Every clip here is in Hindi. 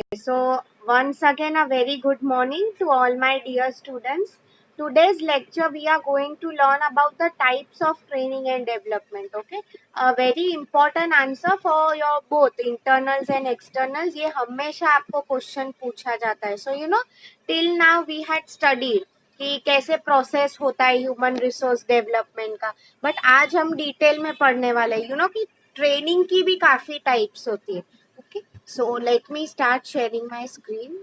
So once again, a very good morning to all my dear students. Today's lecture, we are going to learn about the types of training and development. Okay, a very important answer for your both internals and externals. ये हमेशा आपको क्वेश्चन पूछा जाता है. So till now we had studied कि कैसे प्रोसेस होता है ह्यूमन रिसोर्स डेवलपमेंट का, बट आज हम डिटेल में पढ़ने वाले हैं. कि ट्रेनिंग की भी काफी टाइप्स होती है. Okay, so let me start sharing my screen.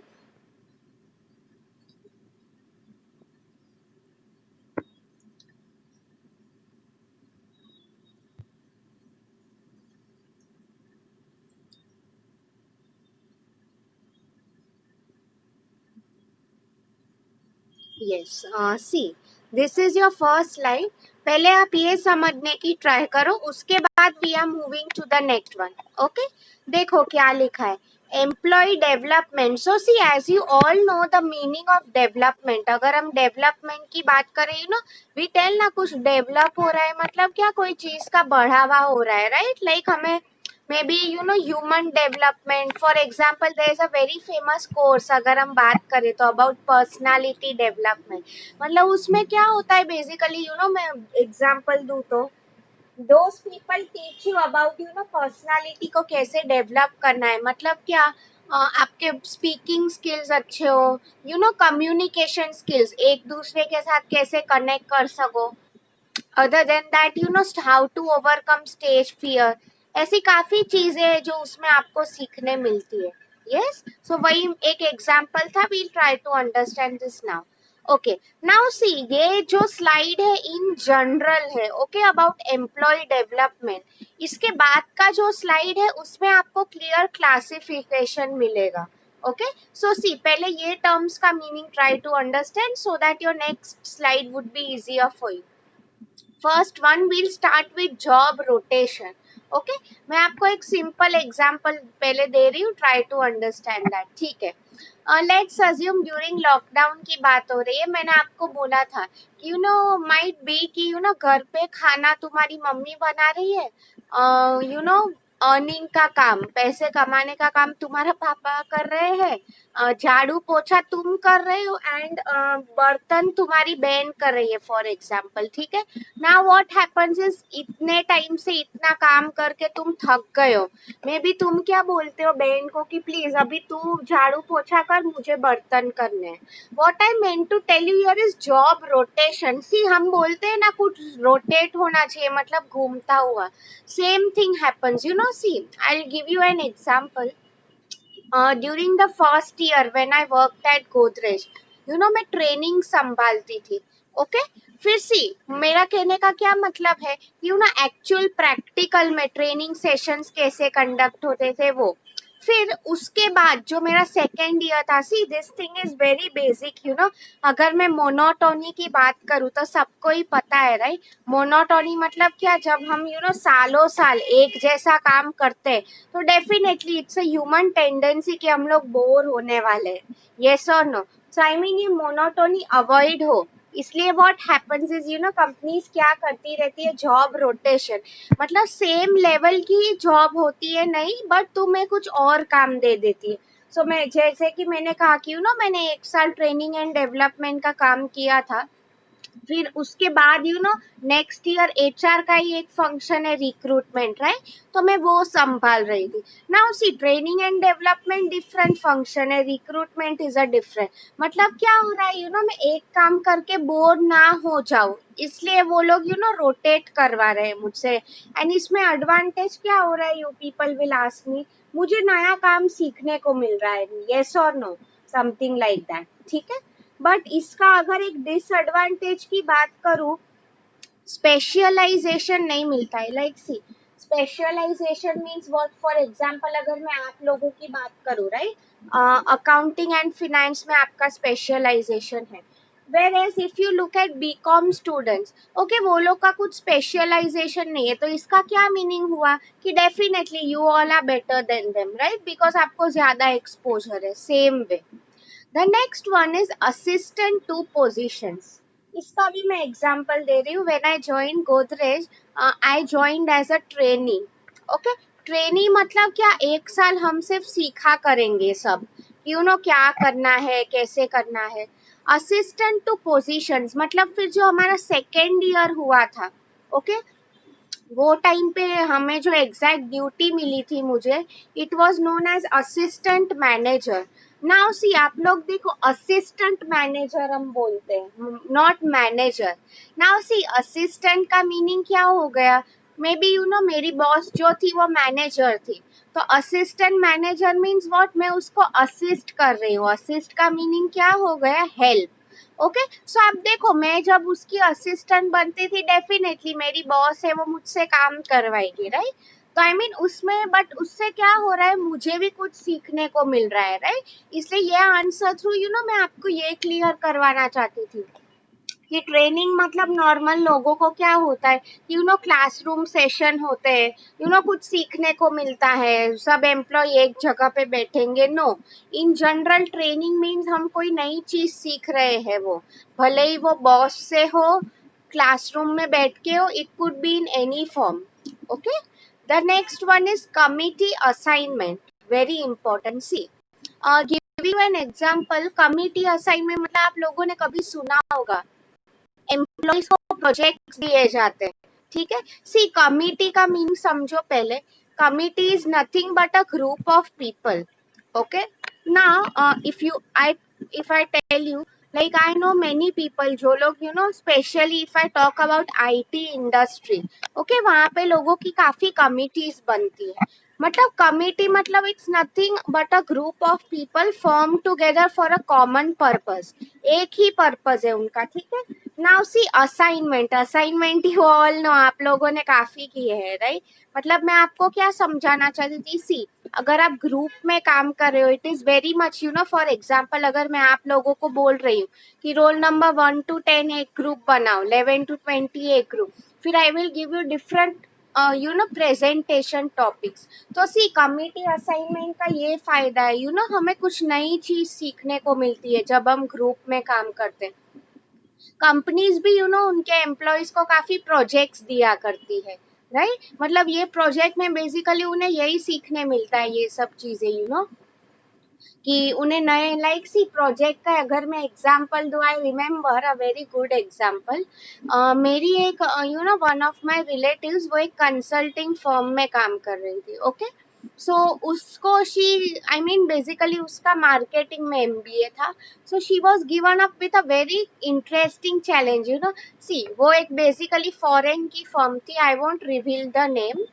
Yes, see, this is your first slide. पहले आप ये समझने की ट्राई करो, उसके बाद we are moving to the next one. Okay, देखो क्या लिखा है. Employee development. So see, as you all know the meaning of development. अगर हम डेवलपमेंट की बात करें, वी टेल ना कुछ डेवलप हो रहा है, मतलब क्या कोई चीज का बढ़ावा हो रहा है, राइट? लाइक हमें maybe human development. For example, there is a very famous course, अगर हम बात करें तो about personality development. मतलब उसमें क्या होता है बेसिकली, मैं एग्जांपल दूं तो those people teach you about personality को कैसे डेवलप करना है. मतलब क्या, आपके स्पीकिंग स्किल्स अच्छे हो, कम्युनिकेशन स्किल्स, एक दूसरे के साथ कैसे कनेक्ट कर सको. Other than that how to overcome stage fear. ऐसी काफी चीजें हैं जो उसमें आपको सीखने मिलती है. यस, सो वही एक एग्जांपल था. We'll try to understand this now. Okay, now see, ये जो स्लाइड है इन जनरल है. Okay, about employee development. इसके बाद का जो स्लाइड है उसमें आपको क्लियर क्लासिफिकेशन मिलेगा. ओके, सो सी, पहले ये टर्म्स का meaning try to understand so that your next slide would be easier for you. First one, we'll start with job rotation. Okay, मैं आपको एक सिंपल एग्जांपल पहले दे रही हूँ, ट्राई टू अंडरस्टैंड दैट. ठीक है, लेट्स अज्यूम ड्यूरिंग लॉकडाउन की बात हो रही है. मैंने आपको बोला था कि माइट बी कि घर पे खाना तुम्हारी मम्मी बना रही है, अर्निंग का काम, पैसे कमाने का काम तुम्हारा पापा कर रहे हैं, झाड़ू पोछा तुम कर रहे हो, एंड बर्तन तुम्हारी बहन कर रही है फॉर एग्जाम्पल. ठीक है, नाउ व्हाट हैपेंस इज, इतने टाइम से इतना काम करके तुम थक गए हो. मे बी तुम क्या बोलते हो बहन को कि प्लीज अभी तू झाड़ू पोछा कर, मुझे बर्तन करने हैं. What I meant to tell you here is job rotation. See, हम बोलते हैं ना कुछ रोटेट होना चाहिए, मतलब घूमता हुआ. Same thing happens. See, I will give you an example. During the first year when I worked at Godrej, मैं ट्रेनिंग संभालती थी. ओके, फिर सी, मेरा कहने का क्या मतलब है कि एक्चुअल प्रैक्टिकल में ट्रेनिंग सेशंस कैसे कंडक्ट होते थे वो. फिर उसके बाद जो मेरा सेकेंड ईयर था, see this thing is very basic. अगर मैं मोनोटोनी की बात करूँ तो सबको ही पता है, राइट? मोनोटोनी मतलब क्या, जब हम सालों साल एक जैसा काम करते हैं तो definitely it's a human tendency कि हम लोग बोर होने वाले हैं. यस और नो? सो आई मीन ये मोनोटोनी अवॉइड हो, इसलिए व्हाट हैपेंस इज कंपनीज क्या करती रहती है, जॉब रोटेशन. मतलब सेम लेवल की जॉब होती है नहीं, बट तुम्हें कुछ और काम दे देती है. सो मैं जैसे कि मैंने कहा कि मैंने 1 साल ट्रेनिंग एंड डेवलपमेंट का काम किया था. फिर उसके बाद नेक्स्ट ईयर एचआर का ही एक फंक्शन है, रिक्रूटमेंट, राइट? तो मैं वो संभाल रही थी. Now see, training and development different function है, रिक्रूटमेंट इज अ डिफरेंट. मतलब क्या हो रहा है, मैं एक काम करके बोर ना हो जाऊं, इसलिए वो लोग रोटेट करवा रहे हैं मुझसे. एंड इसमें एडवांटेज क्या हो रहा है, यू पीपल विल आस्क मी, मुझे नया काम सीखने को मिल रहा है. यस और नो? Something like that. ठीक है, बट इसका अगर एक डिसएडवांटेज की बात करूं, स्पेशलाइजेशन नहीं मिलता है. Like see, specialization means what. For example, अगर मैं आप लोगों की बात करूं, राइट, अकाउंटिंग एंड फिनेंस में आपका स्पेशलाइजेशन है. whereas if you look at BCom students, okay, वो लोग का कुछ स्पेशलाइजेशन नहीं है. तो इसका क्या मीनिंग हुआ कि definitely you all are better than them, right? Because आपको ज्यादा एक्सपोजर है. Same way, the next one is assistant to positions. इसका भी मैं एग्जांपल दे रही हूँ. When I join Godrej, I joined as a trainee. Okay, trainee मतलब क्या, 1 साल हम सिर्फ सीखा करेंगे सब, क्या करना है कैसे करना है। असिस्टेंट टू पोजीशंस मतलब फिर जो हमारा सेकेंड ईयर हुआ था, ओके, वो टाइम पे हमें जो एग्जैक्ट ड्यूटी मिली थी मुझे, it was known as assistant manager. Now see आप लोग देखो, असिस्टेंट मैनेजर हम बोलते हैं, not manager. Now see assistant का मीनिंग क्या हो गया, मे बी मेरी बॉस जो थी वो मैनेजर थी, तो असिस्टेंट मैनेजर मीन्स व्हाट, मैं उसको असिस्ट कर रही हूँ। असिस्ट का मीनिंग क्या हो गया, हेल्प। ओके, सो आप देखो, मैं जब उसकी असिस्टेंट बनती थी, डेफिनेटली मेरी बॉस है वो मुझसे काम करवाएगी, राइट। तो आई मीन उसमें, बट उससे क्या हो रहा है, मुझे भी कुछ सीखने को मिल रहा है, राइट। इसलिए ये आंसर थ्रू मैं आपको ये क्लियर करवाना चाहती थी कि ट्रेनिंग मतलब नॉर्मल लोगों को क्या होता है कि क्लासरूम सेशन होते हैं, कुछ सीखने को मिलता है, सब एम्प्लॉय एक जगह पे बैठेंगे, no. In general training means हम कोई नई चीज सीख रहे हैं, वो भले ही वो बॉस से हो, क्लासरूम में बैठ के हो, it could be in any form. Okay, the next one is committee assignment, very important. See give you an example, committee assignment मतलब आप लोगों ने कभी सुना होगा, एम्प्लॉइज को प्रोजेक्ट दिए जाते हैं, ठीक है। सी कमिटी का मीनिंग समझो पहले, committee is nothing but a group of people, okay. Now if I tell you, like I know many people जो लोग specially if I talk about IT industry, okay, वहां पे लोगों की काफी कमिटीज बनती है। मतलब कमिटी मतलब it's nothing but a group of people form together for a common purpose, एक ही पर्पस है उनका, ठीक है। Now C assignment, assignment you all no, आप लोगों ने काफी किए हैं, राइट। मतलब मैं आपको क्या समझाना चाहती थी, सी अगर आप ग्रुप में काम कर रहे हो, it is very much for example, अगर मैं आप लोगों को बोल रही हूँ कि रोल नंबर 1 to 10 एक ग्रुप बनाओ, 11 to 20 एक ग्रुप, फिर आई will give you different presentation topics. तो सी कमिटी असाइनमेंट का ये फायदा है, हमें कुछ नई चीज सीखने को मिलती है जब हम ग्रुप में काम करते हैं। कंपनीज भी उनके एम्प्लॉयज को काफी प्रोजेक्ट्स दिया करती है, राइट। मतलब ये प्रोजेक्ट में बेसिकली उन्हें यही सीखने मिलता है, ये सब चीजें कि उन्हें नए, लाइक सी प्रोजेक्ट का अगर मैं एग्जांपल दूं, I remember a very good example. मेरी एक वन ऑफ माय रिलेटिव्स, वो एक कंसल्टिंग फर्म में काम कर रही थी, ओके। सो उसको शी, आई मीन बेसिकली उसका मार्केटिंग में एमबीए था। So she was given up with a very interesting challenge, see वो एक बेसिकली फॉरेन की फर्म थी, I won't reveal the name.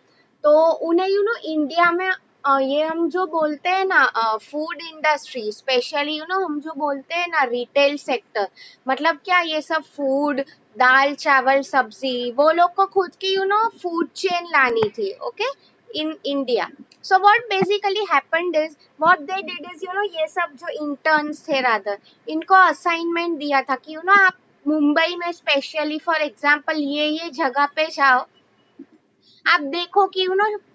तो उन्हें इंडिया में ये हम जो बोलते हैं ना, फूड इंडस्ट्री स्पेशली, हम जो बोलते हैं ना रिटेल सेक्टर, मतलब क्या ये सब फूड, दाल चावल सब्जी, वो लोग को खुद की फूड चेन लानी थी, okay, in India. So what basically happened is, what they did is, ये सब जो इंटर्न्स थे रादर, इनको असाइनमेंट दिया था कि आप मुंबई में स्पेशली फॉर एग्जाम्पल ये जगह पे जाओ, आप देखो कि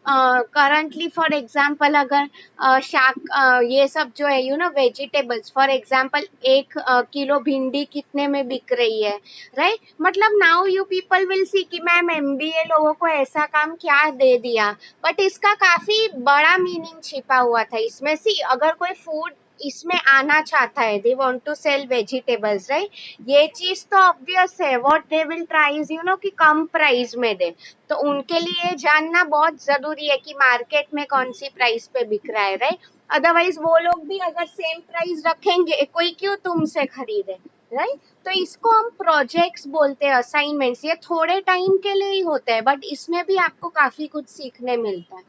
करंटली फॉर एग्जांपल अगर ये सब जो है वेजिटेबल्स, फॉर एग्जांपल 1 किलो भिंडी कितने में बिक रही है, राइट। मतलब now you people will see कि मैम एमबीए लोगों को ऐसा काम क्या दे दिया, बट इसका काफी बड़ा मीनिंग छिपा हुआ था इसमें। सी अगर कोई फूड इसमें आना चाहता है, they want to sell vegetables, right, ये चीज तो ऑब्वियस है, what they will try is कि कम प्राइस में दे। तो उनके लिए जानना बहुत जरूरी है कि मार्केट में कौन सी प्राइस पे बिक रहा है, राइट। अदरवाइज वो लोग भी अगर सेम प्राइस रखेंगे, कोई क्यों तुमसे खरीदे, राइट। तो इसको हम प्रोजेक्ट्स बोलते हैं, असाइनमेंट्स। ये थोड़े टाइम के लिए ही होते हैं, बट इसमें भी आपको काफी कुछ सीखने मिलता है,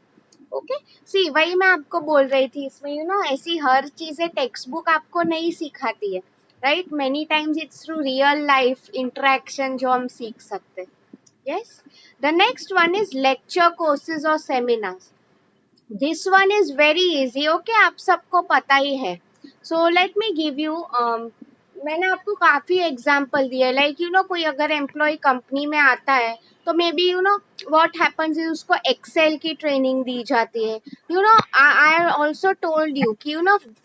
ओके। सी वही मैं आपको बोल रही थी, इसमें ऐसी हर चीजें टेक्स्ट बुक आपको नहीं सिखाती है, right. Many times it's through real life interaction जो हम सीख सकते हैं। Yes. The next one is lecture courses or seminars. This one is very easy. Okay, आप सबको पता ही है. So let me give you. मैंने आपको काफी एग्जाम्पल दिए, लाइक कोई अगर एम्प्लॉय कंपनी में आता है, तो may be what happens is उसको एक्सेल की ट्रेनिंग दी जाती है। आई ऑल्सो टोल्ड यू कि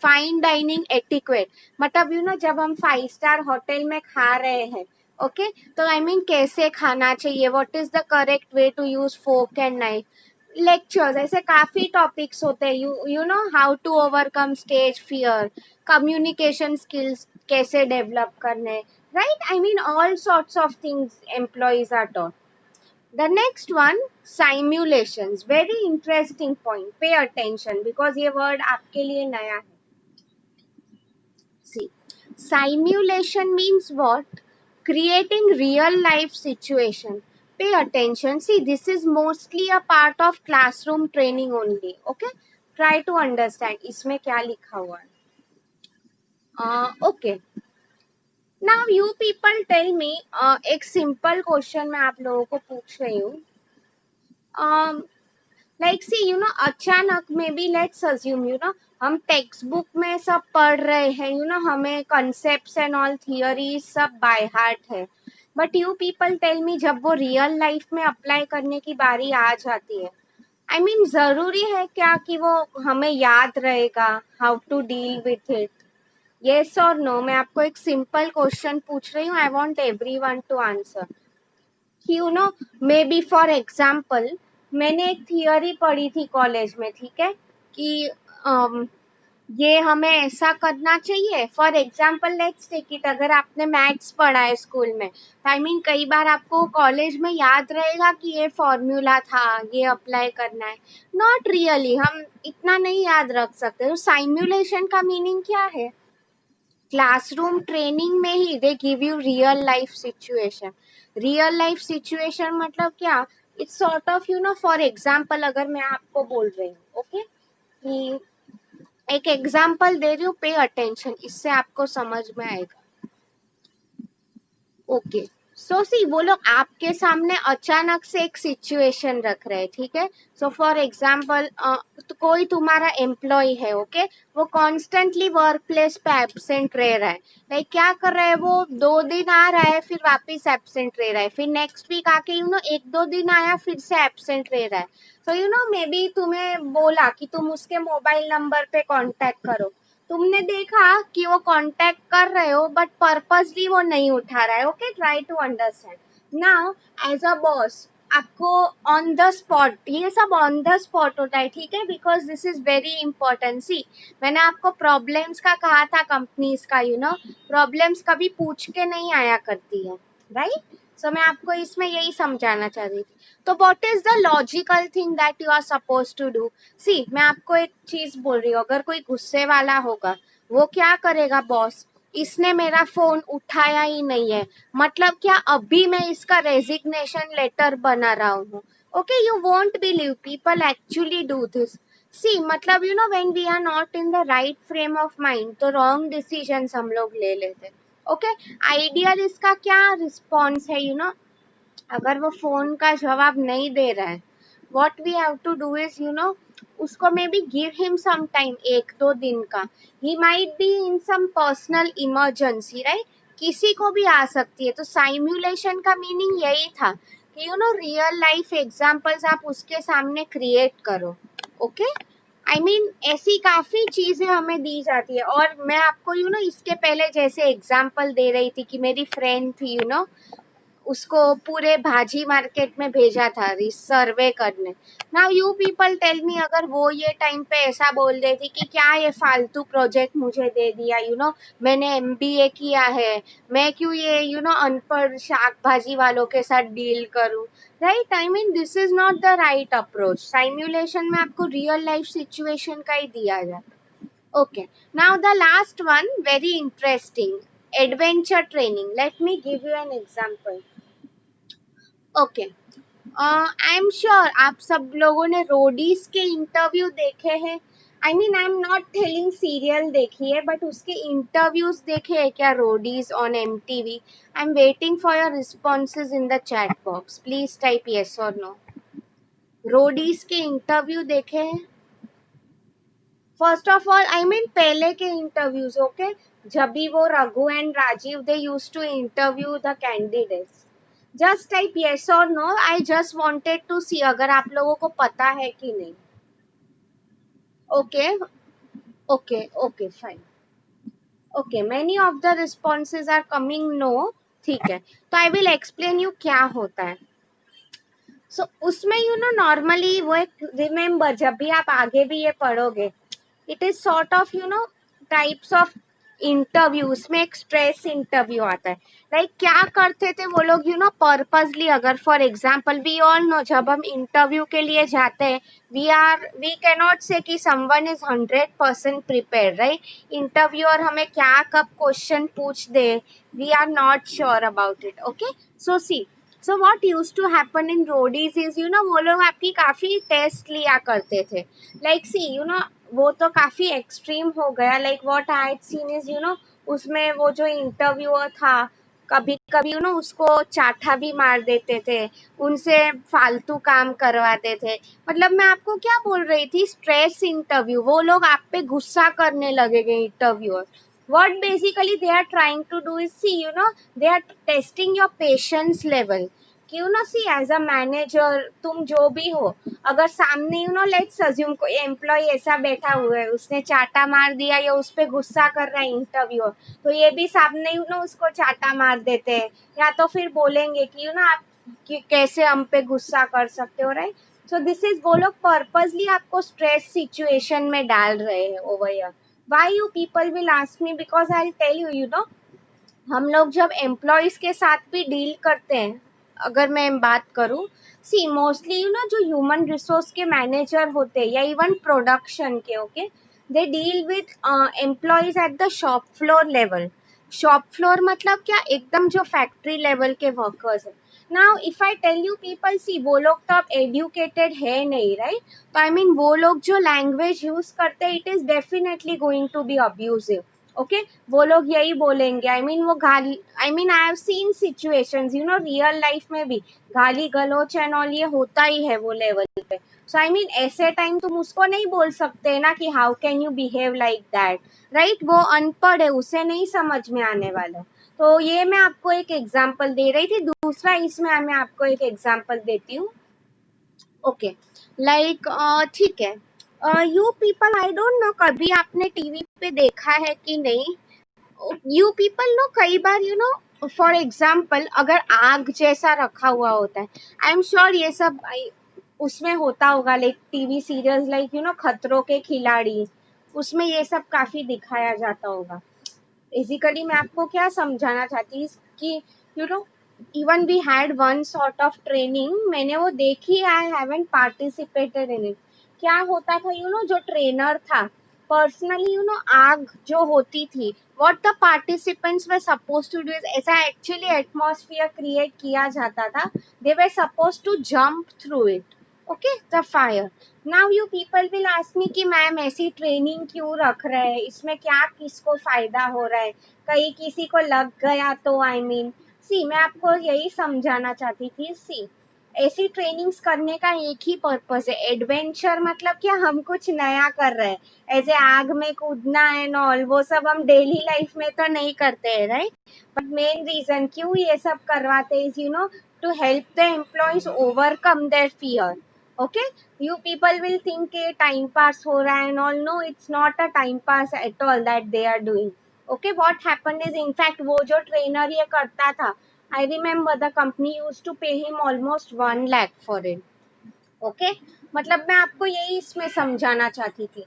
फाइन डाइनिंग एटिक्वेट, मतलब जब हम 5 स्टार होटल में खा रहे हैं, ओके, तो आई मीन कैसे खाना चाहिए, what is the correct way to use fork and knife, lectures, ऐसे काफी टॉपिक्स होते हैं, you know how to overcome stage fear, communication skills कैसे डेवलप करने, right? I mean all sorts of things employees are taught. The next one, simulations. Very interesting point. Pay attention because ये word आपके लिए नया है. See, simulation means what? Creating real life situation. Pay attention. See, this is mostly a part of classroom training only. Okay? Try to understand. इसमें क्या लिखा हुआ है? Okay. Now you people tell me. एक simple question मैं आप लोगों को पूछ रही हूँ. Like see, you know, अचानक में भी let's assume, you know, हम टेक्स्ट बुक में सब पढ़ रहे हैं, you know, हमें concepts and all theories सब by heart है, but you people tell me जब वो रियल लाइफ में अप्लाई करने की बारी आ जाती है, I mean जरूरी है क्या कि वो हमें याद रहेगा how to deal with it? Yes or no? मैं आपको एक सिंपल क्वेश्चन पूछ रही हूँ, I want everyone to answer. You know, may be for example, मैंने एक थियोरी पढ़ी थी कॉलेज में, ठीक है, कि ये हमें ऐसा करना चाहिए. For example let's take it, अगर आपने मैथ्स पढ़ा है स्कूल में, आई मीन कई बार आपको कॉलेज में याद रहेगा कि ये फॉर्मूला था, ये अप्लाई करना है. नॉट रियली, हम इतना नहीं याद रख सकते. तो साइम्युलेशन का मीनिंग क्या है? क्लासरूम ट्रेनिंग में ही they give you real life situation. Real life situation मतलब क्या? It's sort of, you know, for example अगर मैं आपको बोल रही हूँ, ओके, कि एक एग्जाम्पल दे रही हूँ, पे अटेंशन, इससे आपको समझ में आएगा. ओके, सो सी, वो लोग आपके सामने अचानक से एक सिचुएशन रख रहे हैं, ठीक है. सो फॉर एग्जाम्पल, तो कोई तुम्हारा एम्प्लॉय है, ओके, वो कॉन्स्टेंटली वर्क प्लेस पे एब्सेंट रह रहा है. लाइक क्या कर रहा है वो? 2 दिन आ रहा है, फिर वापिस एब्सेंट रह रहा है, फिर नेक्स्ट वीक आके, यू नो, 1-2 दिन आया, फिर से एब्सेंट रह रहा है. तो यू नो, मे बी तुम्हें बोला कि तुम उसके मोबाइल नंबर पे कांटेक्ट करो. तुमने देखा कि वो कांटेक्ट कर रहे हो, बट पर्पसली वो नहीं उठा रहा है. Okay, try to understand. Now as a boss, आपको ऑन द स्पॉट, ये सब ऑन द स्पॉट होता है, ठीक है, because this is very important. See, मैंने आपको प्रॉब्लम्स का कहा था, कंपनीज का, यू नो, प्रॉब्लम्स कभी पूछ के नहीं आया करती है, राइट? सो मैं आपको इसमें यही समझाना चाह रही थी. तो what is the logical thing that you are suppose to do? See, मैं आपको एक चीज बोल रही हूँ, अगर कोई गुस्से वाला होगा, वो क्या करेगा? बॉस, इसने मेरा फोन उठाया ही नहीं है, मतलब क्या अभी मैं इसका रेजिग्नेशन लेटर बना रहा हूँ. Okay, you won't believe people actually do this. See, मतलब you know, when we are not in the right frame of mind, तो रॉन्ग डिसीजंस हम लोग ले लेते. ओके, आइडियल इसका क्या रिस्पॉन्स है? यू नो, अगर वो फोन का जवाब नहीं दे रहा है, what we have to do is, you know, उसको maybe give him some time, 1-2 दिन का. he might be in some personal emergency, right? किसी को भी आ सकती है. तो साइम्युलेशन का मीनिंग यही था कि you no, real life examples आप उसके सामने क्रिएट करो. ओके, आई मीन ऐसी काफी चीजें हमें दी जाती है. और मैं आपको यू नो, इसके पहले जैसे एग्जांपल दे रही थी कि मेरी फ्रेंड थी, यू नो, उसको पूरे भाजी मार्केट में भेजा था सर्वे करने. Now you people tell me, अगर वो ये टाइम पे ऐसा बोल देती कि क्या ये फालतू प्रोजेक्ट मुझे दे दिया, यू नो, मैंने एमबीए किया है, मैं क्यों ये यू नो अनपढ़ शाक भाजी वालों के साथ डील करूं, right? I mean this is not the right approach. Simulation में आपको रियल लाइफ सिचुएशन का ही दिया जाए. Okay, now the last one, very interesting, adventure training. Let me give you an example. Okay, I am sure आप सब लोगों ने रोडीज के इंटरव्यू देखे हैं. आई mean I am not telling serial देखी है, बट उसके इंटरव्यूज देखे हैं क्या? Roadies on MTV. I am waiting for your responses in the chat box. Please type yes और नो. रोडीज के इंटरव्यू देखे हैं? First of all, I mean पहले के इंटरव्यूज, ओके, जब भी वो Raghu and Rajiv they used to interview the candidates. Just type yes और no. I just wanted to see अगर आप लोगों को पता है कि नहीं. Okay, okay, okay, fine. Okay, many of the responses are coming no. ठीक है, तो आई विल एक्सप्लेन यू क्या होता है. सो उसमें नॉर्मली वो एक रिमेम्बर, जब भी आप आगे भी ये पढ़ोगे, it is sort of types of interview. उसमें एक स्ट्रेस इंटरव्यू आता है। लाइक क्या करते थे वो लोग पर्पसली, अगर for example we all know, जब हम इंटरव्यू के लिए जाते हैं, वी कैनॉट से कि someone is 100% prepare, right. Interviewer हमें क्या कब क्वेश्चन पूछ दे, we are not sure about it. Okay, so see, so what used to happen in Roadies is वो लोग आपकी काफी टेस्ट लिया करते थे। लाइक सी वो तो काफी एक्सट्रीम हो गया। Like what I had seen is उसमें वो जो इंटरव्यूअर था, कभी कभी उसको चाटा भी मार देते थे, उनसे फालतू काम करवाते थे। मतलब मैं आपको क्या बोल रही थी, स्ट्रेस इंटरव्यू, वो लोग आप पे गुस्सा करने लगेंगे interviewer. what basically they are trying to do is, see they are testing your patience level। क्यों ना, सी एज अ मैनेजर तुम जो भी हो, अगर सामने लेट्स अज्यूम कोई एम्प्लॉय ऐसा बैठा हुआ है, उसने चाटा मार दिया या उस पर गुस्सा कर रहा है इंटरव्यू, तो ये भी सामने उसको चाटा मार देते हैं, या तो फिर बोलेंगे कि आप कि कैसे हम पे गुस्सा कर सकते हो, राइट। सो दिस इज, वो लोग पर्पसली आपको स्ट्रेस सिचुएशन में डाल रहे हैं over here. Why you people will ask me, because I tell you, हम लोग जब एम्प्लॉयज के साथ भी डील करते हैं, अगर मैं बात करूं, सी मोस्टली जो ह्यूमन रिसोर्स के मैनेजर होते हैं या इवन प्रोडक्शन के, okay, they deal with employees at the shop floor level. Shop floor मतलब क्या, एकदम जो फैक्ट्री लेवल के वर्कर्स है। Now if I tell you people, see वो लोग तो अब एडुकेटेड है नहीं, राइट। तो आई मीन वो लोग जो लैंग्वेज यूज करते हैं, it is definitely going to be abusive. Okay, वो लोग यही बोलेंगे, आई मीन वो गाली, I mean I have seen situations real life में भी गाली गलौच एंड ऑल ये होता ही है वो लेवल पे। सो आई मीन ऐसे टाइम तुम उसको नहीं बोल सकते ना कि how can you behave like that, right. वो अनपढ़ है, उसे नहीं समझ में आने वाला। तो ये मैं आपको एक एग्जाम्पल दे रही थी। दूसरा इसमें मैं आपको एक एग्जाम्पल देती हूँ। ओके, लाइक ठीक है, you people, I don't know कभी आपने टीवी पे देखा है कि नहीं, यू पीपल नो कई बार फॉर एग्जाम्पल अगर आग जैसा रखा हुआ होता है, आई एम श्योर ये सब उसमें होता होगा, लाइक टीवी सीरियल्स, लाइक खतरों के खिलाड़ी, उसमें ये सब काफी दिखाया जाता होगा। बेसिकली मैं आपको क्या समझाना चाहती हूँ कि even we had one sort of training, मैंने वो देखी, I haven't participated in it. क्या होता था, जो ट्रेनर था, पर्सनली आग जो होती थी, what the participants were suppose to do is, ऐसा एक्चुअली एटमॉस्फेयर क्रिएट किया जाता था, they were suppose to jump through it, okay, the fire. Now you people will ask me कि मैम ऐसी ट्रेनिंग क्यों रख रहे हैं, इसमें क्या किसको फायदा हो रहा है, कहीं किसी को लग गया तो, आई मीन सी मैं आपको यही समझाना चाहती थी। सी ऐसी ट्रेनिंग्स करने का एक ही पर्पस है, एडवेंचर, मतलब क्या, हम कुछ नया कर रहे हैं, ऐसे आग में कूदना एंड ऑल, वो सब हम डेली लाइफ में तो नहीं करते हैं, राइट। बट मेन रीजन क्यों ये सब करवाते is to help the employees overcome their fear. Okay, you people will think कि time pass हो रहा है and all, no, it's not a time pass at all that they are doing। okay, what happened is, in fact वो जो trainer ये करता था, I remember the company used to pay him almost 1 lakh for it। Okay, मतलब मैं आपको यही इसमें समझाना चाहती थी,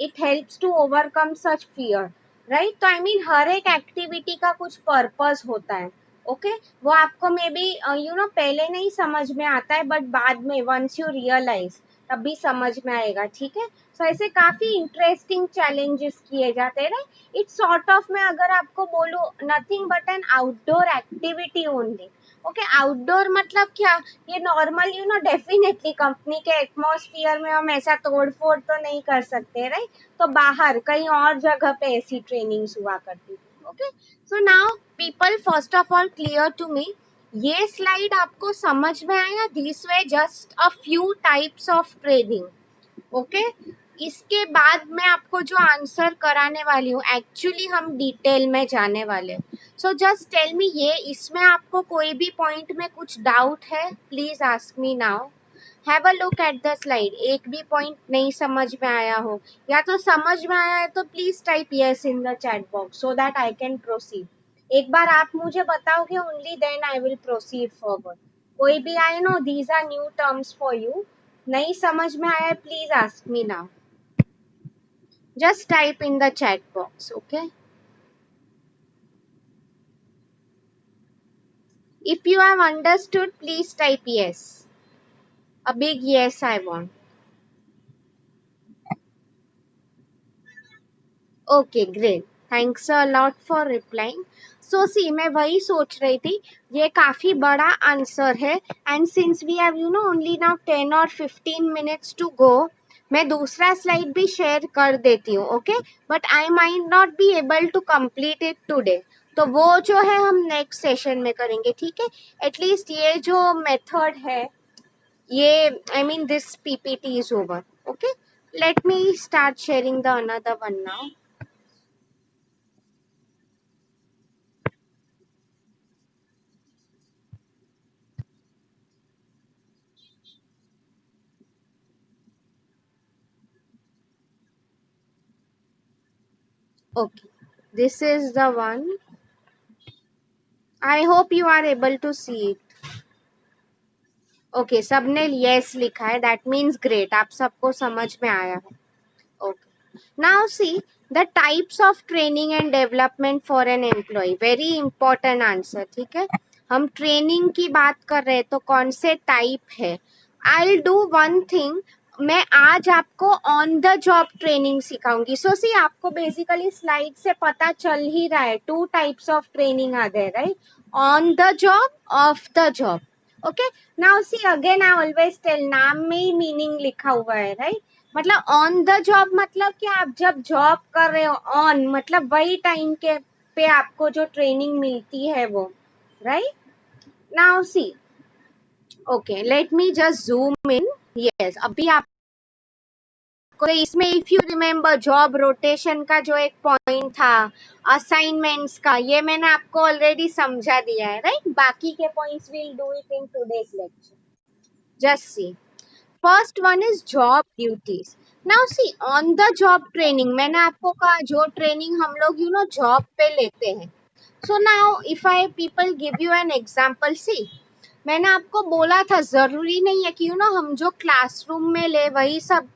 it helps to overcome such fear, right. तो आई मीन हर एक एक्टिविटी का कुछ पर्पस होता है। ओके, वो आपको मे बी पहले नहीं समझ में आता है, बट बाद में वंस यू रियलाइज तभी समझ में आएगा, ठीक है। सो ऐसे काफी इंटरेस्टिंग चैलेंजेस किए जाते हैं, राइट। इट्स सॉर्ट ऑफ, मैं अगर आपको बोलूं, nothing but N outdoor activity only. Okay, outdoor मतलब क्या, ये नॉर्मल डेफिनेटली कंपनी के एटमॉस्फेयर में हम ऐसा तोड़फोड़ तो नहीं कर सकते, राइट। तो बाहर कहीं और जगह पे ऐसी ट्रेनिंग्स हुआ करती थी। Okay, so now people, first of all clear to me, ये स्लाइड आपको समझ में आया, this way just a few types of training. Okay, इसके बाद मैं आपको जो आंसर कराने वाली हूँ, एक्चुअली हम डिटेल में जाने वाले हैं। सो जस्ट टेल मी, ये इसमें आपको कोई भी पॉइंट में कुछ डाउट है, please ask me now. Have a look at the slide, एक भी पॉइंट नहीं समझ में आया हो, या तो समझ में आया है तो please type yes in the chat box so that I can proceed. एक बार आप मुझे बताओगे, only then I will proceed forward. कोई भी आए no, these are new terms for you. नहीं समझ में आया, please ask me now. Just type in the chat box. Okay, if you have understood, please type yes. A big yes I want. Okay great, thanks a lot for replying. So see, मैं वही सोच रही थी, ये काफी बड़ा आंसर है, and since we have only now 10 और 15 मिनट्स टू गो, मैं दूसरा स्लाइड भी शेयर कर देती हूँ. Okay, but I might not be able to complete it today. तो वो जो है हम नेक्स्ट सेशन में करेंगे, ठीक है. एटलीस्ट ये जो मेथड है, ये आई mean this PPT is over. Okay, let me start sharing the another one now. Okay, this is the one. I hope you are able to see it. Okay, सबने yes लिखा है. That means great. आप सबको समझ में आया है. Okay. Now see the types of training and development for an employee. Very important answer. ठीक है. हम ट्रेनिंग की बात कर रहे हैं तो कौन से टाइप है. I'll do one thing. मैं आज आपको ऑन द जॉब ट्रेनिंग सिखाऊंगी. सो सी, आपको बेसिकली स्लाइड से पता चल ही रहा है, two types of training are there, right. On the job, off the job. Okay, now see again I always tell, नाम में ही मीनिंग लिखा हुआ है, राइट. मतलब ऑन द जॉब मतलब कि आप जब जॉब कर रहे हो, ऑन मतलब वही टाइम के पे आपको जो ट्रेनिंग मिलती है वो, right. Now see, okay, let me just zoom in. Yes, अभी आप इसमें if you remember job rotation का जो एक पॉइंट था, असाइनमेंट्स का, ये मैंने आपको ऑलरेडी समझा दिया है, राइट. बाकी के points will do it in today's lecture. Just see, first one is job duties. Now see, on the job training, मैंने आपको कहा जो ट्रेनिंग हम लोग जॉब पे लेते हैं. So now if I people give you an example, see मैंने आपको बोला था जरूरी नहीं है कि हम जो क्लासरूम में ले वही सब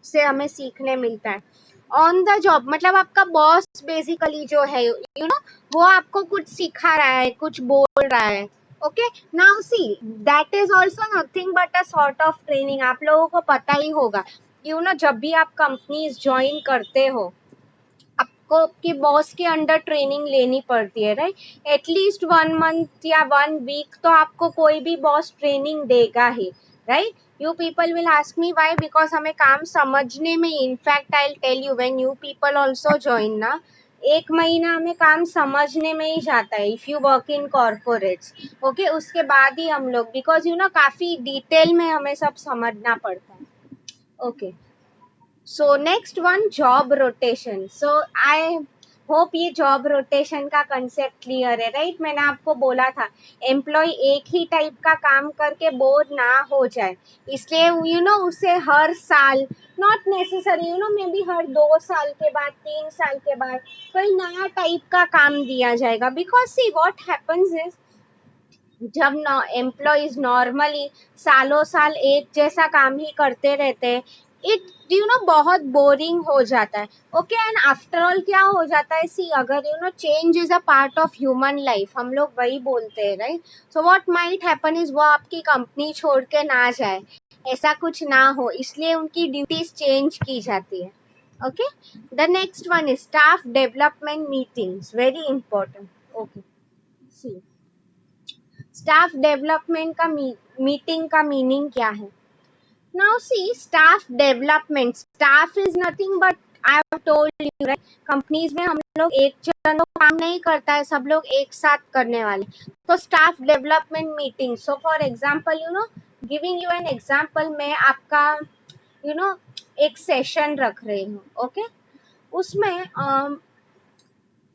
से हमें सीखने मिलता है. ऑन द जॉब मतलब आपका बॉस बेसिकली जो है वो आपको कुछ सिखा रहा है, कुछ बोल रहा है. Okay, now see that is also nothing but a sort of training. आप लोगों को पता ही होगा जब भी आप कंपनीज ज्वाइन करते हो, आपको आपके बॉस के अंडर ट्रेनिंग लेनी पड़ती है, राइट. एटलीस्ट 1 मंथ या 1 वीक तो आपको कोई भी बॉस ट्रेनिंग देगा ही, right. You people will ask me why, because हमें काम समझने में, in fact I will tell you, when you people also join ना, 1 महीना हमें काम समझने में ही जाता है if you work in corporates. Okay, उसके बाद ही हम लोग, बिकॉज काफी डिटेल में हमें सब समझना पड़ता है. Okay, so next one, job rotation. So I hope ये जॉब रोटेशन का कंसेप्ट क्लियर है, राइट. मैंने आपको बोला था एम्प्लॉय एक ही टाइप का काम करके बोर ना हो जाए, इसलिए उसे हर साल, नॉट नेसेसरी मे बी हर 2 साल के बाद, 3 साल के बाद कोई नया टाइप का काम दिया जाएगा. Because see what happens is, जब एम्प्लॉयज नॉर्मली सालों साल एक जैसा काम ही करते रहते हैं, इट बहुत बोरिंग हो जाता है. ओके, एंड आफ्टर ऑल क्या हो जाता है, सी अगर change is a part of human life, हम लोग वही बोलते हैं, right. So what might happen is वो आपकी कंपनी छोड़ के ना जाए, ऐसा कुछ ना हो, इसलिए उनकी ड्यूटीज चेंज की जाती है. Okay, the next one is staff development meetings, very important. Okay, see staff development का मीटिंग का मीनिंग क्या है. Now see, staff development, staff is nothing but, I have told you, right, companies में हम लोग एक जन तो काम नहीं करता है, सब लोग एक साथ करने वाले. तो staff development meeting, so for example giving you an example, मैं आपका एक सेशन रख रही हूँ. ओके, उसमें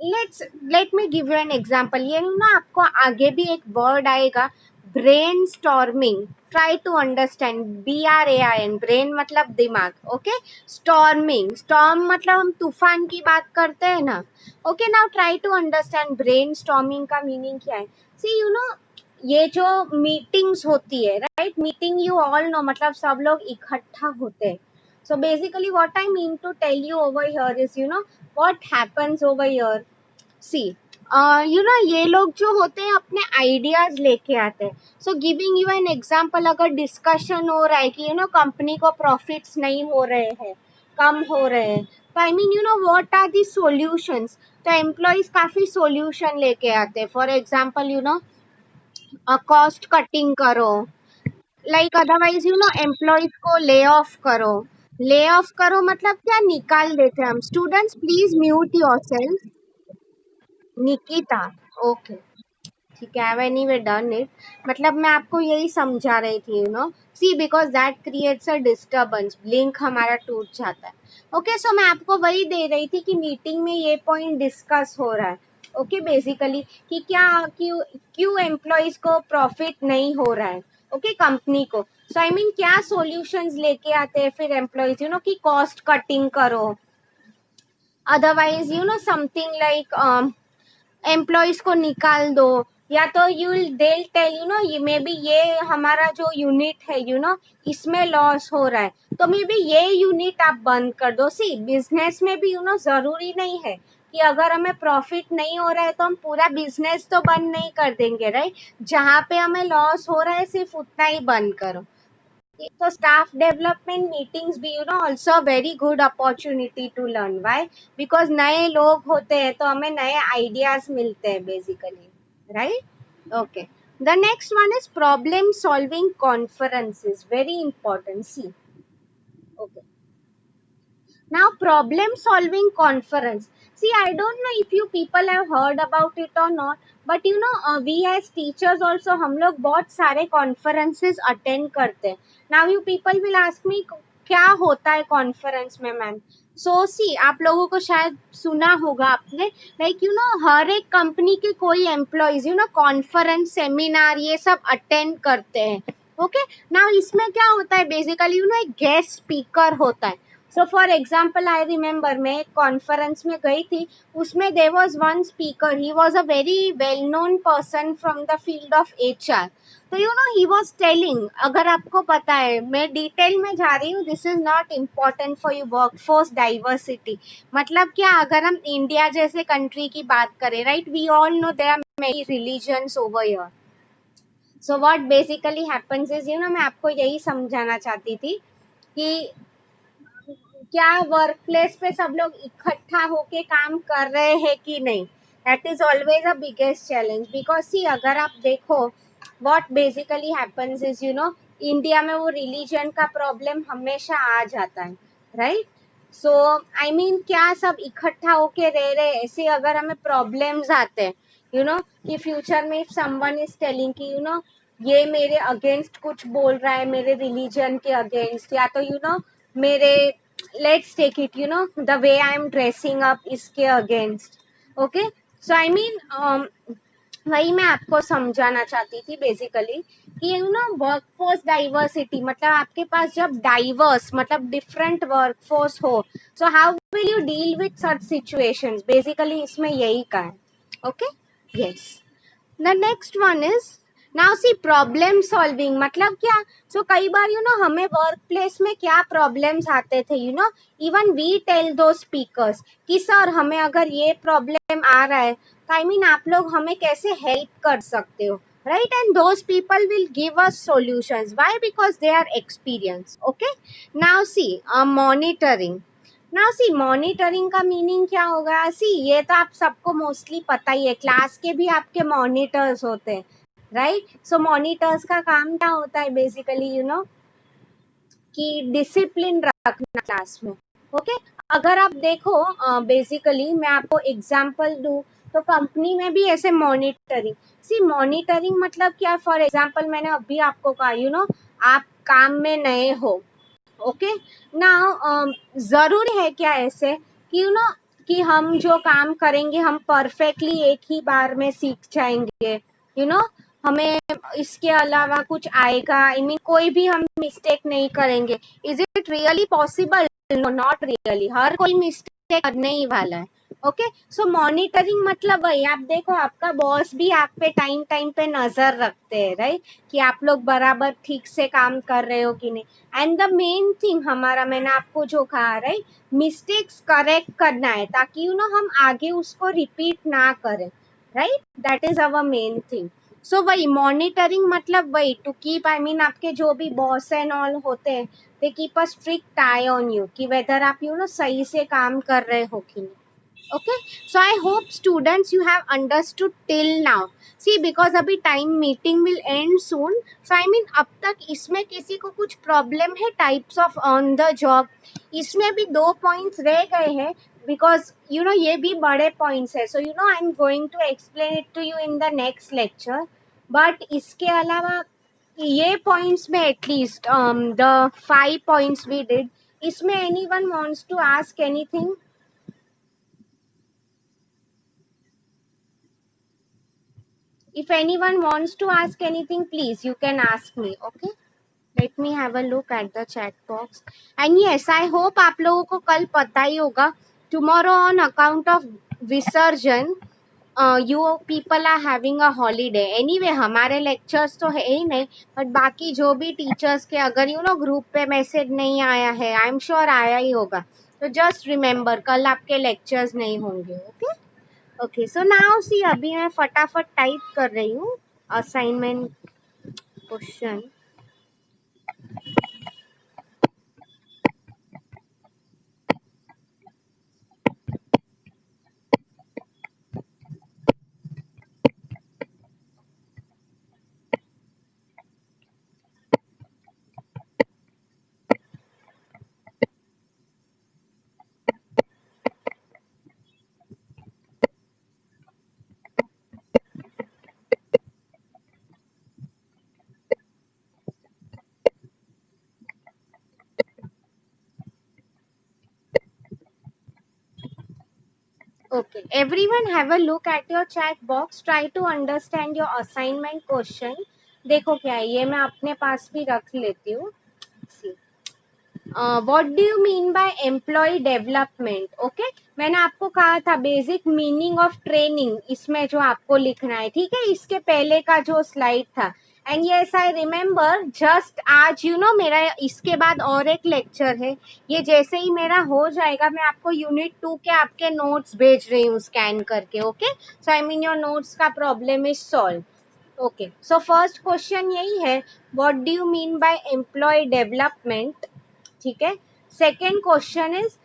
let me give you an example. ये आपको आगे भी एक वर्ड आएगा, brain storming. Try to understand, BRAIN, brain मतलब दिमाग. ओके, स्टॉर्मिंग, स्टॉर्म मतलब हम तूफान की बात करते हैं ना. Okay, now try to understand brain storming का मीनिंग क्या है. सी ये जो मीटिंग्स होती है, right, meeting you all know, मतलब सब लोग इकट्ठा होते हैं. So basically what I mean to tell you over here is, you know, what happens over here. See, you know, ये लोग जो होते हैं अपने आइडियाज लेके आते हैं. So giving you an example, अगर डिस्कशन हो रहा है कि यू नो कंपनी को प्रॉफिट्स नहीं हो रहे हैं, कम हो रहे हैं, तो I mean you know what are the solutions. तो एम्प्लॉयज काफी सॉल्यूशन लेके आते हैं. For example, you know, cost cutting करो, like otherwise you know employees को ले ऑफ करो. ले ऑफ करो मतलब क्या, निकाल देते हैं हम. Students please mute yourself. Nikita, okay, ठीक है, आई एनीवे डन इट. मतलब मैं आपको यही समझा रही थी, you know, see because that creates a disturbance, link हमारा टूट जाता है. ओके, सो मैं आपको वही दे रही थी कि मीटिंग में ये पॉइंट डिस्कस हो रहा है. ओके, बेसिकली कि क्या, क्यों क्यों एम्प्लॉयज को प्रॉफिट नहीं हो रहा है, ओके, कंपनी को. सो आई मीन क्या सॉल्यूशंस लेके आते हैं फिर एम्प्लॉयज, यू नो, कि कॉस्ट कटिंग करो, otherwise you know something like employees को निकाल दो, या तो you they tell, you know, ये मे बी ये हमारा जो यूनिट है, यू नो, इसमें लॉस हो रहा है, तो मे बी ये यूनिट आप बंद कर दो. सी, बिजनेस में भी, यू नो, जरूरी नहीं है कि अगर हमें प्रॉफिट नहीं हो रहा है तो हम पूरा बिजनेस तो बंद नहीं कर देंगे, राइट. जहां पे हमें लॉस हो रहा है सिर्फ उतना ही बंद करो. तो स्टाफ डेवलपमेंट मीटिंग्स भी, you know, also very good opportunity to learn. Why? Because नए लोग होते हैं तो हमें नए आइडियाज मिलते हैं basically, right. Okay, the next one is problem solving conferences, very important. See, okay, now problem solving conference. See, I don't know if you people have heard about it or not, but you know, we as teachers also हम लोग बहुत सारे conferences attend करते हैं. Now you people will ask me क्या होता है conference में, मैम. So see, आप लोगों को शायद सुना होगा आपने, like you know, हर एक कंपनी के कोई employees, you no, conference, seminar, ये सब अटेंड करते हैं. ओके, नाउ इसमें क्या होता है बेसिकली, यू नो, एक गेस्ट स्पीकर होता है. So for example, I remember, मैं एक कॉन्फ्रेंस में गई थी, उसमें there was one speaker, he was a very well known person from the field of HR. तो you know he was telling, अगर आपको पता है, मैं डिटेल में जा रही हूँ, this is not important for you, workforce diversity. मतलब क्या, अगर हम इंडिया जैसे कंट्री की बात करें, right, we all know there are many religions over here. So what basically happens is, you know, मैं आपको यही समझाना चाहती थी कि क्या वर्क प्लेस पे सब लोग इकट्ठा होके काम कर रहे हैं कि नहीं. That is always a biggest challenge, because see, अगर आप देखो, what basically happens is, you know, India में वो रिलीजन का प्रॉब्लम हमेशा आ जाता है, राइट. सो आई मीन क्या सब इकट्ठा होके रह रहे, ऐसे अगर हमें प्रॉब्लम्स आते हैं, यू नो, कि फ्यूचर में इफ समवन इज टेलिंग कि यू नो ये मेरे अगेंस्ट कुछ बोल रहा है, मेरे रिलीजन के अगेंस्ट, या तो यू नो मेरे, let's take it, you know, the way I am dressing up इसके against. Okay, so I mean वही मैं आपको समझाना चाहती थी बेसिकली कि यू नो वर्कफोर्स डाइवर्सिटी, मतलब आपके पास जब डाइवर्स मतलब डिफरेंट वर्कफोर्स हो, so how will you deal with such situations, basically इसमें यही का है. Okay, yes. The next one is, now see, problem solving मतलब क्या. सो कई बार यू नो हमें वर्क प्लेस में क्या प्रॉब्लम्स आते थे, you know, even we tell दो स्पीकर्स कि सर हमें अगर ये प्रॉब्लम आ रहा है, तो आई मीन आप लोग हमें कैसे हेल्प कर सकते हो, right. And those people will give us solutions. Why? Because they are experience. Okay, now see, monitoring. ना सी, मॉनिटरिंग का मीनिंग क्या होगा. सी, ये तो आप सबको मोस्टली पता ही है, क्लास के भी आपके मॉनिटर्स होते हैं, राइट. सो मॉनिटर्स का काम क्या होता है बेसिकली, यू नो, कि डिसिप्लिन रखना क्लास में. ओके, अगर आप देखो बेसिकली मैं आपको एग्जांपल दूं, तो कंपनी में भी ऐसे मॉनिटरिंग. सी, मॉनिटरिंग मतलब क्या. फॉर एग्जांपल मैंने अभी आपको कहा, यू नो, आप काम में नए हो, ओके, ना जरूरी है क्या ऐसे कि यू नो कि हम जो काम करेंगे हम परफेक्टली एक ही बार में सीख जाएंगे, यू नो, हमें इसके अलावा कुछ आएगा, आई मीन कोई भी हम मिस्टेक नहीं करेंगे. Is it really possible? No, not really. हर कोई मिस्टेक करने ही वाला है. ओके। सो मॉनिटरिंग मतलब वही, आप देखो आपका बॉस भी आप पे टाइम टाइम पे नजर रखते हैं, राइट, कि आप लोग बराबर ठीक से काम कर रहे हो कि नहीं। एंड द मेन थिंग हमारा, मैंने आपको जो कहा, राइट, मिस्टेक्स करेक्ट करना है ताकि हम आगे उसको रिपीट ना करें, right, that is our main thing. So वही मॉनिटरिंग मतलब वही टू कीप, आई मीन आपके जो भी बॉस एंड ऑल होते हैं, they keep a strict I on you कि वेदर आप सही से काम कर रहे हो कि नहीं। Okay, so I hope students you have understood till now. See, because अभी time meeting will end soon, so I mean अब तक इसमें किसी को कुछ problem है types of on the job, इसमें भी 2 points रह गए हैं, because ये भी बड़े points है, so I'm going to explain it to you in the next lecture, but इसके अलावा ये points में at least the 5 points we did, इसमें anyone wants to ask anything? If anyone wants to ask anything, please, you can ask me. Okay. Let me have a look at the chat box. And yes, I hope आप लोगों को कल पता ही होगा. Tomorrow on account of Visarjan, you people are having a holiday. Anyway, हमारे lectures तो है ही नहीं, but बाकी जो भी teachers के अगर group पे message नहीं आया है, I'm sure आया ही होगा. So just remember, कल आपके lectures नहीं होंगे. Okay. Okay, so now see, अभी मैं फटाफट टाइप कर रही हूँ assignment question. Okay, everyone have a look at your chat box, try to understand your assignment question. देखो क्या है, ये मैं अपने पास भी रख लेती हूँ। What do you mean by employee development? Okay, मैंने आपको कहा था बेसिक मीनिंग ऑफ ट्रेनिंग, इसमें जो आपको लिखना है, ठीक है, इसके पहले का जो स्लाइड था। And yes I remember, just आज मेरा इसके बाद और एक लेक्चर है, ये जैसे ही मेरा हो जाएगा मैं आपको यूनिट 2 के आपके नोट्स भेज रही हूँ स्कैन करके। Okay, so I mean your notes का problem is solve. Okay, so first question यही है, what do you mean by employee development? ठीक है। Second question is,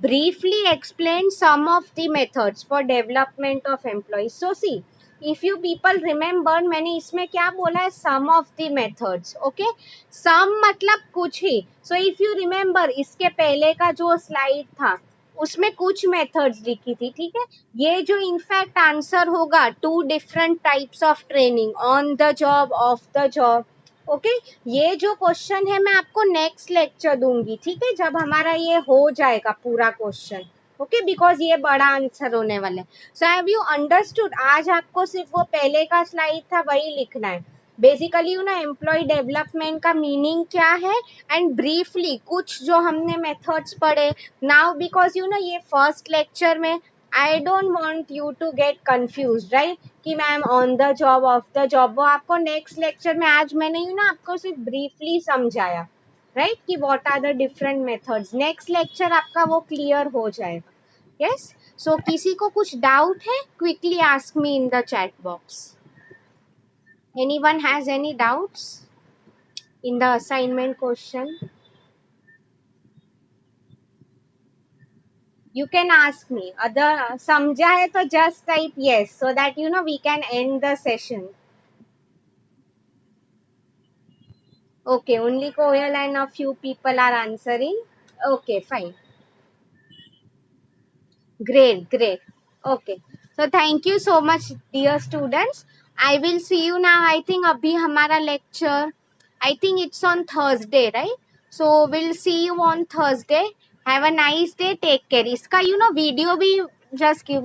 briefly explain some of the methods for development of employees. So see, if you people remember, मैंने इसमें क्या बोला है, some of the methods. Okay, some मतलब कुछ ही। सो इफ यू रिमेम्बर, इसके पहले का जो स्लाइड था उसमें कुछ मेथड्स लिखी थी, ठीक है। ये जो इनफैक्ट आंसर होगा, 2 different types of training, on the job, off the job. Okay, ये जो क्वेश्चन है मैं आपको नेक्स्ट लेक्चर दूंगी, ठीक है, जब हमारा ये हो जाएगा पूरा क्वेश्चन। ओके, बिकॉज ये बड़ा आंसर होने वाला है। So have you understood? आज आपको सिर्फ वो पहले का स्लाइड था वही लिखना है। बेसिकली एम्प्लॉय डेवलपमेंट का मीनिंग क्या है, एंड ब्रीफली कुछ जो हमने मेथड्स पढ़े। नाउ बिकॉज ये फर्स्ट लेक्चर में, I don't want you to get confuse, right, कि ma'am on the job, off the job, वो आपको नेक्स्ट लेक्चर में, आज मैंने आपको सिर्फ ब्रीफली समझाया, राइट, कि what are the different methods. Next lecture आपका वो क्लियर हो जाएगा। यस, सो किसी को कुछ डाउट है, quickly ask me in the chat box. Anyone has any doubts in the assignment question? You can ask me. Other समझा है तो just type yes, so that we can end the session. Okay, only Koyal and a few people are answering. Okay, fine. Great, great. Okay. So thank you so much, dear students. I will see you now. I think abhi hamara lecture, I think it's on Thursday, right? So we'll see you on Thursday. Have a nice day. Take care. Iska video bhi just give